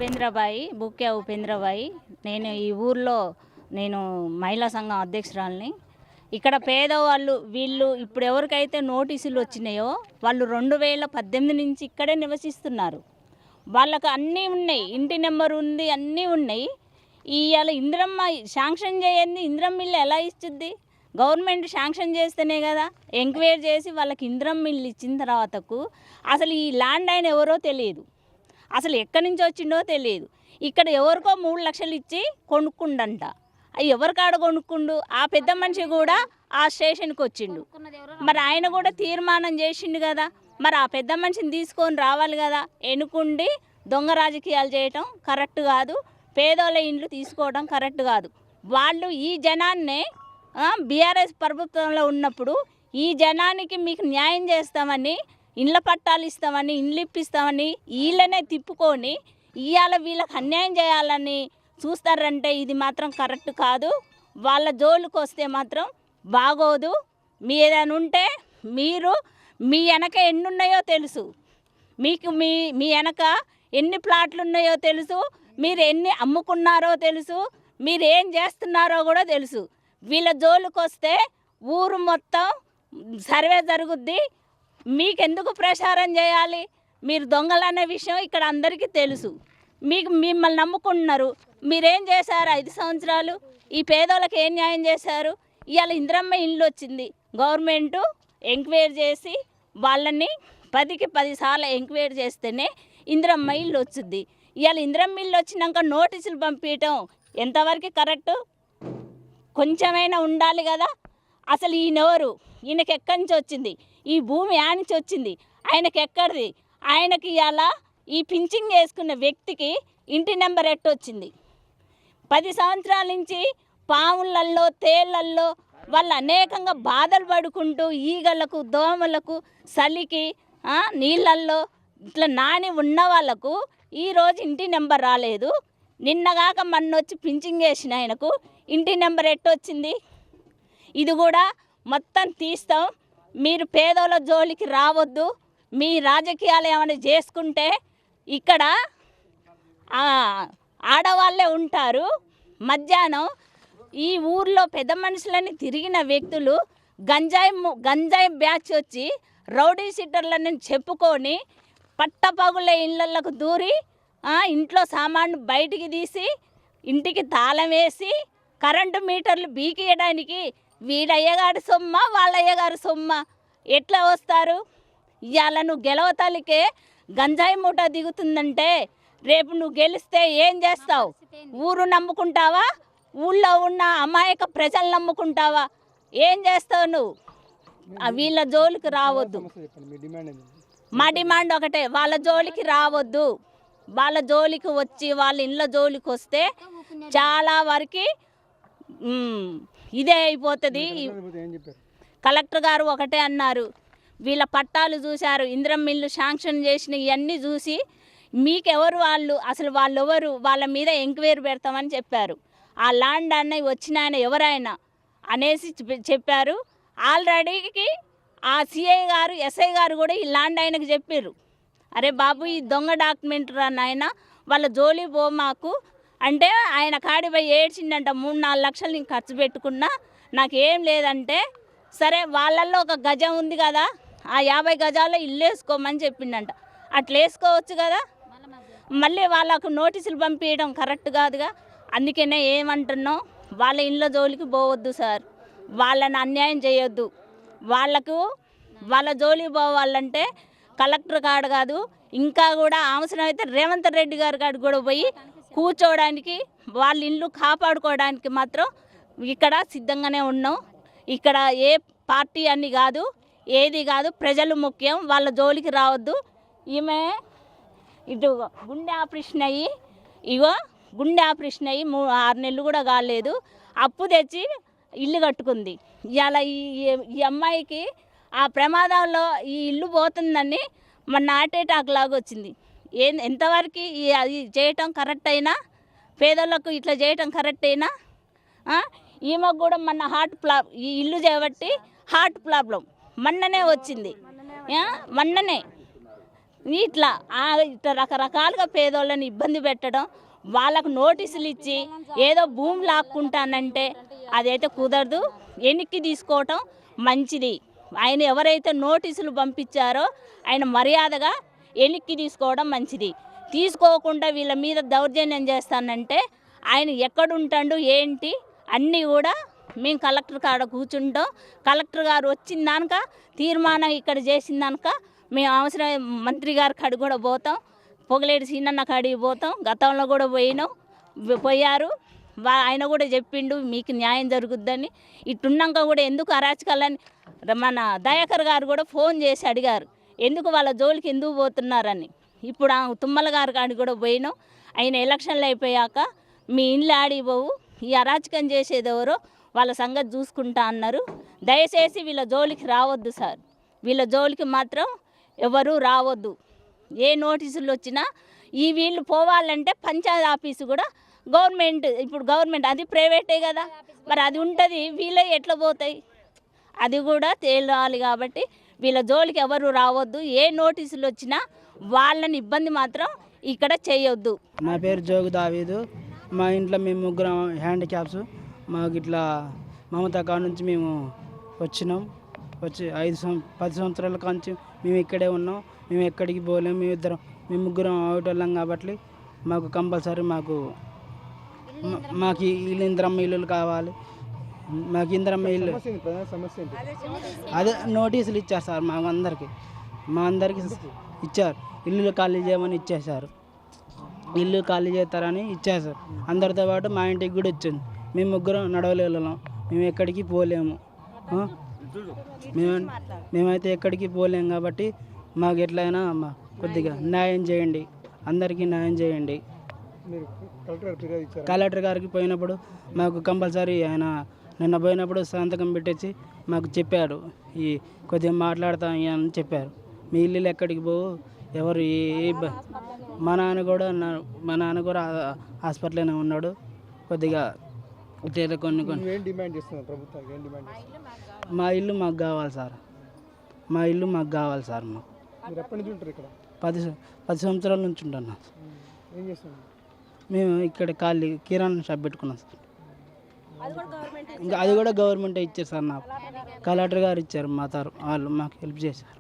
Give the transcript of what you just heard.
ఉపేంద్రబాయి బుక్యా ఉపేంద్రబాయి. నేను ఈ ఊర్లో మహిళా సంఘం అధ్యక్షురాలిని. ఇక్కడ పేదవాళ్ళు వీళ్ళు ఇప్పుడు ఎవరికైతే నోటీసులు వచ్చినాయో వాళ్ళు 2018 నుంచి ఇక్కడే నివసిస్తున్నారు. వాళ్ళకు అన్నీ ఉన్నాయి, ఇంటి నెంబర్ ఉంది, అన్నీ ఉన్నాయి. ఇవాళ ఇందిరమ్మ శాంక్షన్ చేయండి, ఇందిరమ్మ ఇల్లు ఎలా ఇస్తుంది? గవర్నమెంట్ శాంక్షన్ చేస్తేనే కదా ఎంక్వైరీ చేసి వాళ్ళకి ఇందిరమ్మ ఇల్లు ఇచ్చిన తర్వాతకు అసలు ఈ ల్యాండ్ ఆయన ఎవరో తెలియదు, అసలు ఎక్కడి నుంచి వచ్చిండో తెలియదు. ఇక్కడ ఎవరికో 3 లక్షలు ఇచ్చి కొనుక్కుండంట. ఎవరి కాడ కొనుక్కుండు? ఆ పెద్ద మనిషి కూడా ఆ స్టేషన్కి వచ్చిండు. మరి ఆయన కూడా తీర్మానం చేసిండు కదా, మరి ఆ పెద్ద మనిషిని తీసుకొని రావాలి కదా. ఎన్నుకుండి దొంగ రాజకీయాలు చేయటం కరెక్ట్ కాదు, పేదోళ్ళ ఇండ్లు తీసుకోవడం కరెక్ట్ కాదు. వాళ్ళు ఈ జనాన్నే బీఆర్ఎస్ ప్రభుత్వంలో ఉన్నప్పుడు ఈ జనానికి మీకు న్యాయం చేస్తామని, ఇండ్ల పట్టాలు ఇస్తామని, ఇండ్లు ఇప్పిస్తామని వీళ్ళనే తిప్పుకొని ఇవాళ వీళ్ళకి అన్యాయం చేయాలని చూస్తారంటే ఇది మాత్రం కరెక్ట్ కాదు. వాళ్ళ జోలికి వస్తే మాత్రం బాగోదు. మీ ఏదైనా ఉంటే మీరు మీ వెనక ఎన్ని ఉన్నాయో తెలుసు, మీకు మీ వెనక ఎన్ని ప్లాట్లు ఉన్నాయో తెలుసు, మీరు ఎన్ని అమ్ముకున్నారో తెలుసు, మీరు ఏం చేస్తున్నారో కూడా తెలుసు. వీళ్ళ జోలికి వస్తే ఊరు మొత్తం సర్వే జరుగుద్ది. మీకెందుకు ప్రచారం చేయాలి? మీరు దొంగలనే విషయం ఇక్కడ అందరికీ తెలుసు. మిమ్మల్ని నమ్ముకుంటున్నారు. మీరేం చేశారు 5 సంవత్సరాలు? ఈ పేదోళ్ళకి ఏం న్యాయం చేశారు? ఇవాళ ఇందిరమ్మ ఇల్లు వచ్చింది, గవర్నమెంటు ఎంక్వైరీ చేసి వాళ్ళని 10కి 10 సార్లు ఎంక్వైరీ చేస్తేనే ఇందిరమ్మ ఇల్లు వచ్చింది. ఇవాళ ఇందిరమ్మ ఇల్లు వచ్చినాక నోటీసులు పంపించటం ఎంతవరకు కరెక్టు? కొంచెమైనా ఉండాలి కదా. అసలు ఈయనెవరు? ఈయనకి ఎక్కడి నుంచి వచ్చింది? ఈ భూమి నుంచి వచ్చింది, ఆయనకి ఎక్కడిది? ఆయనకి ఇవాళ ఈ పింఛింగ్ చేసుకున్న వ్యక్తికి ఇంటి నెంబర్ ఎట్టొచ్చింది? 10 సంవత్సరాల నుంచి పాములల్లో తేళ్లల్లో వాళ్ళు అనేకంగా బాధలు పడుకుంటూ ఈగలకు దోమలకు చలికి నీళ్ళల్లో ఇట్లా నాని ఉన్న వాళ్ళకు ఈరోజు ఇంటి నెంబర్ రాలేదు. నిన్నగాక మొన్నొచ్చి పింఛింగ్ చేసిన ఆయనకు ఇంటి నెంబర్ ఎట్టొచ్చింది? ఇది కూడా మొత్తం తీస్తాం. మీరు పేదోళ్ళ జోలికి రావద్దు. మీ రాజకీయాలు ఏమైనా చేసుకుంటే ఇక్కడ ఆడవాళ్ళే ఉంటారు. మధ్యాహ్నం ఈ ఊర్లో పెద్ద మనుషులని తిరిగిన వ్యక్తులు గంజాయి బ్యాచ్ వచ్చి రౌడీ షీటర్లని చెప్పుకొని పట్టపగుల ఇళ్ళకు దూరి ఇంట్లో సామాను బయటికి తీసి ఇంటికి తాళం వేసి కరెంటు మీటర్లు బీకియడానికి వీడయ్యగారి సొమ్మ వాళ్ళయ్యగారి సొమ్మ ఎట్లా వస్తారు? ఇవాళ నువ్వు గెలవతలికే గంజాయి మూట దిగుతుందంటే రేపు నువ్వు గెలిస్తే ఏం చేస్తావు? ఊరు నమ్ముకుంటావా? ఊళ్ళో ఉన్న అమాయక ప్రజలు నమ్ముకుంటావా? ఏం చేస్తావు నువ్వు? వీళ్ళ జోలికి రావద్దు. మా డిమాండ్ ఒకటే, వాళ్ళ జోలికి రావద్దు. వాళ్ళ జోలికి వచ్చి వాళ్ళ ఇళ్ళ జోలికి వస్తే చాలా వరకు ఇదే అయిపోతుంది. కలెక్టర్ గారు ఒకటే అన్నారు, వీళ్ళ పట్టాలు చూశారు, ఇందిరమ్మ ఇల్లు శాంక్షన్ చేసిన ఇవన్నీ చూసి మీకెవరు వాళ్ళు, అసలు వాళ్ళు ఎవరు, వాళ్ళ మీద ఎంక్వైరీ పెడతామని చెప్పారు. ఆ ల్యాండ్ అన్నయ్య వచ్చిన ఆయన ఎవరైనా అనేసి చెప్పారు. ఆల్రెడీకి ఆ సిఐ గారు ఎస్ఐ గారు కూడా ఈ ల్యాండ్ ఆయనకు చెప్పారు, అరే బాబు ఈ దొంగ డాక్యుమెంట్ రా నాయన, వాళ్ళ జోలి పో మాకు అంటే ఆయన కాడిపోయి ఏడ్చిండంట. 3-4 లక్షలు నేను ఖర్చు పెట్టుకున్నా, నాకేం లేదంటే సరే వాళ్ళల్లో ఒక గజం ఉంది కదా, ఆ 50 గజాల్లో ఇల్లు వేసుకోమని చెప్పిండంట. అట్లా వేసుకోవచ్చు కదా. మళ్ళీ వాళ్ళకు నోటీసులు పంపించడం కరెక్ట్ కాదుగా. అందుకనే ఏమంటున్నాం, వాళ్ళ ఇళ్ళ జోలికి పోవద్దు సార్, వాళ్ళని అన్యాయం చేయొద్దు. వాళ్ళ జోలికి పోవాలంటే కలెక్టర్ కాడ కాదు, ఇంకా కూడా అవసరమైతే రేవంత్ రెడ్డి గారి కాడికి కూడా పోయి కూర్చోవడానికి, వాళ్ళ ఇల్లు కాపాడుకోవడానికి మాత్రం ఇక్కడ సిద్ధంగానే ఉన్నాం. ఇక్కడ ఏ పార్టీ అని కాదు, ఏది కాదు, ప్రజలు ముఖ్యం. వాళ్ళ జోలికి రావద్దు. ఈమె ఇటు గుండె ఆపరేషన్ అయ్యి 6 నెలలు కూడా కాలేదు, అప్పు తెచ్చి ఇల్లు కట్టుకుంది. ఇవాళ ఈ అమ్మాయికి ఆ ప్రమాదంలో ఈ ఇల్లు పోతుందని మన హార్ట్ అటాక్ లాగా వచ్చింది. ఎంతవరకు అది చేయటం కరెక్ట్ అయినా? పేదలకు ఇట్లా చేయటం కరెక్ట్ అయినా? ఈమెకు కూడా మన ఈ ఇల్లు చేయబట్టి హార్ట్ ప్రాబ్లం మొన్ననే వచ్చింది. మొన్ననే ఇట్లా ఇట్లా రకరకాలుగా పేదోళ్ళని ఇబ్బంది పెట్టడం, వాళ్ళకు నోటీసులు ఇచ్చి ఏదో భూమి లాక్కుంటానంటే అదైతే కుదరదు. వెనక్కి తీసుకోవటం మంచిది. ఆయన ఎవరైతే నోటీసులు పంపించారో ఆయన మర్యాదగా వెనక్కి తీసుకోవడం మంచిది. తీసుకోకుండా వీళ్ళ మీద దౌర్జన్యం చేస్తానంటే ఆయన ఎక్కడుంటాడు ఏంటి అన్నీ కూడా మేము కలెక్టర్ కాడ కూర్చుంటాం. కలెక్టర్ గారు వచ్చిందాక తీర్మానం ఇక్కడ చేసిందాక మేము అవసరం మంత్రి గారి కాడికి కూడా పోతాం. పొగలేటి సీనన్న కాడికి పోతాం. గతంలో కూడా పోయారు. ఆయన కూడా చెప్పిండు మీకు న్యాయం జరుగుద్దని. ఇట్టున్నాక కూడా ఎందుకు అరాచకాలని మన దయాకర్ గారు కూడా ఫోన్ చేసి అడిగారు ఎందుకు వాళ్ళ జోలికి ఎందుకు పోతున్నారని. ఇప్పుడు ఆ తుమ్మల గారి కాడికి కూడా పోయినాం. ఆయన ఎలక్షన్లు అయిపోయాక మీ ఇండ్లు ఆడిపోవు, ఈ అరాచకం చేసేది ఎవరో వాళ్ళ సంగతి చూసుకుంటా అన్నారు. దయచేసి వీళ్ళ జోలికి రావద్దు సార్. వీళ్ళ జోలికి మాత్రం ఎవరు రావద్దు. ఏ నోటీసులు వచ్చినా వీళ్ళు పోవాలంటే పంచాయతీ ఆఫీసు కూడా గవర్నమెంట్ అది ప్రైవేటే కదా, మరి అది ఉంటుంది. వీళ్ళే ఎట్లా పోతాయి అది కూడా తేలాలి. కాబట్టి వీళ్ళ జోలికి ఎవరు రావద్దు. ఏ నోటీసులు వచ్చినా వాళ్ళని ఇబ్బంది మాత్రం ఇక్కడ చేయొద్దు. నా పేరు జోగు దావీదు. మా ఇంట్లో మేము ముగ్గురం హ్యాండిక్యాప్స్. మాకు ఇట్లా మమతా కాడ నుంచి మేము వచ్చినాం. వచ్చి 10 సంవత్సరాల కాంచి మేము ఇక్కడే ఉన్నాం. మేము ఎక్కడికి పోలేము. మేము ముగ్గురం అవుటోళ్ళం కాబట్టి మాకు కంపల్సరీ మాకు ఇందిరమ్మ ఇల్లులు కావాలి. మాకు ఇందిరమ్మ ఇల్లు అదే నోటీసులు ఇచ్చారు సార్. మా అందరికి ఇచ్చారు. ఇల్లు ఖాళీ చేయమని ఇచ్చేసారు. ఇల్లు ఖాళీ చేస్తారని ఇచ్చేసారు. అందరితో పాటు మా ఇంటికి కూడా వచ్చింది. మేము ముగ్గురం నడవలేళ్ళం. మేము ఎక్కడికి పోలేము. మేమైతే ఎక్కడికి పోలేము కాబట్టి మాకు ఎట్లయినా కొద్దిగా న్యాయం చేయండి. అందరికీ న్యాయం చేయండి. కలెక్టర్ గారికి పోయినప్పుడు మాకు కంపల్సరీ ఆయన నిన్న పోయినప్పుడు సంతకం పెట్టేసి మాకు చెప్పారు, కొద్దిగా మాట్లాడతాం అని చెప్పారు. మీ ఇల్లు ఎక్కడికి పోవు, ఎవరు మా నాన్న కూడా హాస్పిటల్లోనే ఉన్నాడు. కొద్దిగా కొన్ని మా ఇల్లు మాకు కావాలి సార్. మా ఇల్లు మాకు కావాలి సార్. మాకు 10 సంవత్సరాల నుంచి ఉంటున్నాం. మేము ఇక్కడ కిరాణా షాప్ పెట్టుకున్నాం సార్. ఇంకా అది కూడా గవర్నమెంటే ఇచ్చారు సార్. నాకు కలెక్టర్ గారు ఇచ్చారు. వాళ్ళు మాకు హెల్ప్ చేశారు.